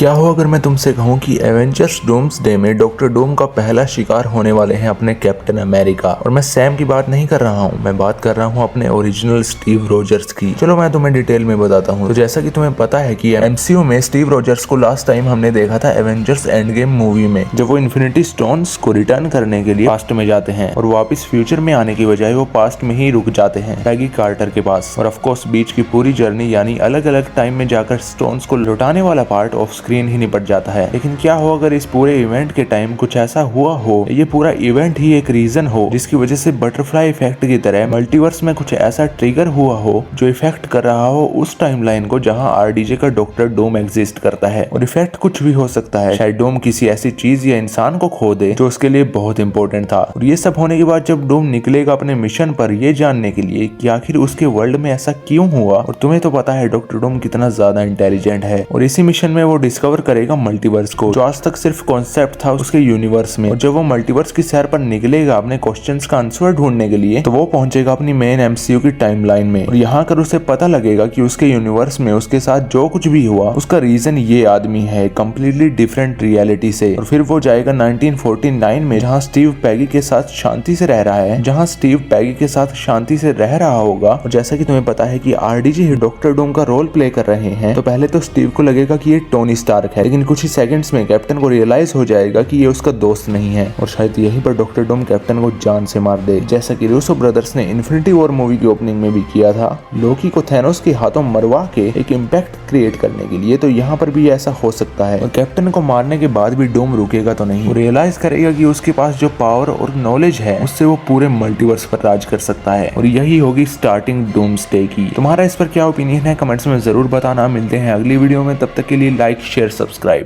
क्या हो अगर मैं तुमसे कहूँ कि एवेंजर्स डूम्सडे में डॉक्टर डूम का पहला शिकार होने वाले हैं अपने कैप्टन अमेरिका। और मैं सैम की बात नहीं कर रहा हूँ, मैं बात कर रहा हूँ अपने ओरिजिनल स्टीव रोजर्स की। चलो मैं तुम्हें डिटेल में बताता हूँ। तो जैसा कि तुम्हें पता है कि एमसीयू में स्टीव रोजर्स को लास्ट टाइम हमने देखा था एवेंजर्स एंड गेम मूवी में, जब वो इन्फिनिटी स्टोन्स को रिटर्न करने के लिए पास्ट में जाते हैं और वापिस फ्यूचर में आने की बजाय वो पास्ट में ही रुक जाते हैं पैगी कार्टर के पास। और ऑफकोर्स बीच की पूरी जर्नी यानी अलग अलग टाइम में जाकर स्टोन्स को लौटाने वाला पार्ट ऑफ स्क्रीन ही निपट जाता है। लेकिन क्या हो अगर इस पूरे इवेंट के टाइम कुछ ऐसा हुआ हो, ये पूरा इवेंट ही एक रीजन हो जिसकी वजह से बटरफ्लाई इफेक्ट की तरह मल्टीवर्स में कुछ ऐसा ट्रिगर हुआ हो जो इफेक्ट कर रहा हो उस टाइमलाइन को जहां आरडीजे का डॉक्टर डूम एग्जिस्ट करता है। और इफेक्ट कुछ भी हो सकता है, शायद डूम किसी ऐसी चीज या इंसान को खो दे जो उसके लिए बहुत इंपॉर्टेंट था। और ये सब होने के बाद जब डूम निकलेगा अपने मिशन पर ये जानने के लिए कि आखिर उसके वर्ल्ड में ऐसा क्यों हुआ, और तुम्हें तो पता है डॉक्टर डूम कितना ज्यादा इंटेलिजेंट है, और इसी मिशन में वो डिस्कवर करेगा मल्टीवर्स को जो आज तक सिर्फ कॉन्सेप्ट था उसके यूनिवर्स में। और जब वो मल्टीवर्स की सैर पर निकलेगा अपने क्वेश्चंस का आंसर ढूंढने के लिए, तो वो पहुंचेगा अपनी मेन एमसीयू की टाइमलाइन में। और यहाँ कर उसे पता लगेगा कि उसके यूनिवर्स में उसके साथ जो कुछ भी हुआ उसका रीजन ये आदमी है, कंप्लीटली डिफरेंट रियलिटी से। और फिर वो जाएगा 1949 में, जहाँ स्टीव पैगी के साथ शांति से रह रहा है, जहाँ स्टीव पैगी के साथ शांति से रह रहा होगा। और जैसा कि तुम्हें पता है कि आरडीजे डॉक्टर डूम का रोल प्ले कर रहे हैं, तो पहले तो स्टीव को लगेगा कि ये टोनी स्टार्क है, लेकिन कुछ ही सेकंड्स में कैप्टन को रियलाइज हो जाएगा कि ये उसका दोस्त नहीं है। और शायद यहीं पर डॉक्टर डूम कैप्टन को जान से मार दे, जैसा कि रूसो ब्रदर्स ने इन्फिनिटी वॉर मूवी की ओपनिंग में भी किया था, लोकी को थैनोस के हाथों मरवा के एक इम्पैक्ट क्रिएट करने के लिए। तो यहाँ पर भी ऐसा हो सकता है। और कैप्टन को मारने के बाद भी डूम रुकेगा तो नहीं, रियलाइज करेगा कि उसके पास जो पावर और नॉलेज है उससे वो पूरे मल्टीवर्स पर राज कर सकता है। और यही होगी स्टार्टिंग डूम्सडे की। तुम्हारा इस पर क्या ओपिनियन है कमेंट्स में जरूर बताना। मिलते हैं अगली वीडियो में, तब तक के लिए लाइक शेयर सब्सक्राइब।